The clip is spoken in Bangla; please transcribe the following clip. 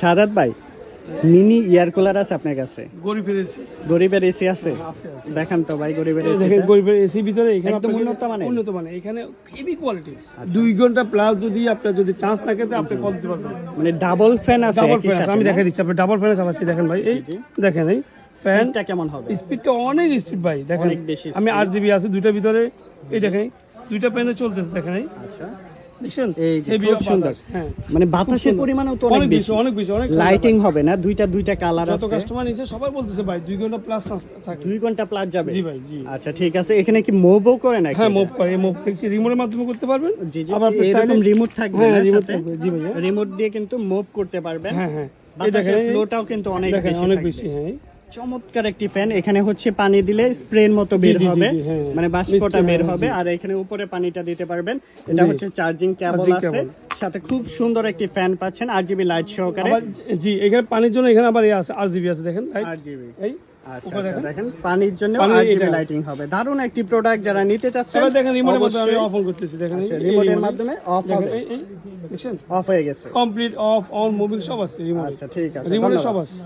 শাহাদাত ভাই, মিনি এয়ার কুলার আছে আপনার কাছে? গরিবের এসি গরিবের এসি আছে? আছে আছে। দেখান তো ভাই গরিবের এসি। দেখেন গরিবের এসি ভিতরে এখানে একদম আপনাকে- উন্নত মানের? উন্নত মানের, এখানে হেভি কোয়ালিটি। 2 ঘন্টা প্লাস যদি আপনার যদি চান্স থাকে তো আপনি কল দিতে পারবেন। মানে ডাবল ফ্যান আছে ডাবল একই ফ্যান সাথে? আমি দেখাই দিচ্ছি, আপনি ডাবল ফ্যান চালাচ্ছি দেখেন ভাই, এই জি। দেখেন এই ফ্যান ফ্যানটা কেমন হবে? স্পিডটা অনেক স্পিড ভাই, দেখেন অনেক বেশি আমি 8 GB আছে দুইটার ভিতরে, এই দেখেন দুইটা ফ্যানে চলতেছে দেখেন এই আচ্ছা, দেখছেন এই যে হেভি খুব সুন্দর। হ্যাঁ মানে বাতাসের পরিমাণও তো অনেক অনেক বেশি বেশি। অনেক বেশি অনেক লাইটিং হবে না? দুইটা কালার যত আছে। কাস্টমার নিছে সবাই বলতেছে ভাই 2 ঘন্টা প্লাস চান্স থাকে। 2 ঘন্টা প্লাস যাবে? জি ভাই জি। আচ্ছা ঠিক আছে। এখানে কি মুভও করে নাকি? হ্যাঁ মুভ করে, মুভ দেখছি রিমোটের মাধ্যমে করতে পারবেন। জি জি। আবার আপনি এরকম চাইলে- রিমোট থাকবে হ্যাঁ না রিমোট সাথে? থাকবে, জি ভাইয়া। রিমোট দিয়ে কিন্তু মুভ করতে পারবেন। হ্যাঁ হ্যাঁ এই বাতাসের দেখেন এই- ফ্লোটাও কিন্তু অনেক দেখেন বেশি অনেক থাকবে। বেশি হ্যাঁ চমৎকার একটি ফ্যান। এখানে হচ্ছে পানি দিলে স্প্রের মতো বের জি, জি, হবে, জি, হ্যাঁ। মানে বাষ্পটা মিষ্টি, বের হ্যাঁ, হবে। জি। আর এখানে উপরে পানিটা দিতে পারবেন। এটা জি। হচ্ছে চার্জিং কেবল Charging আছে, cable। সাথে খুব সুন্দর একটি ফ্যান পাচ্ছেন RGB লাইট সহকারে। আবার জি এখানে পানির জন্য এখানে আবার আছে RGB আছে দেখেন লাইট, 8GB। এই আচ্ছা উপরে আচ্ছা, দেখেন। দেখেন পানির জন্য পানির RGB এটা। লাইটিং হবে। দারুণ একটি প্রোডাক্ট, যারা নিতে চাচ্ছেন এবার দেখেন রিমোটের মাধ্যমে আমি অবশ্যই- অফ অন করতেছি দেখেন এই- আচ্ছা, এই রিমোটের remote। মাধ্যমে অফ দেখেন হবে। এই দেখছেন অফ হয়ে গেছে। কমপ্লিট অফ অন মুভিং সব আছে রিমোটে, আচ্ছা ঠিক আছে, রিমোটে ধন্যবাদ। সব আছে।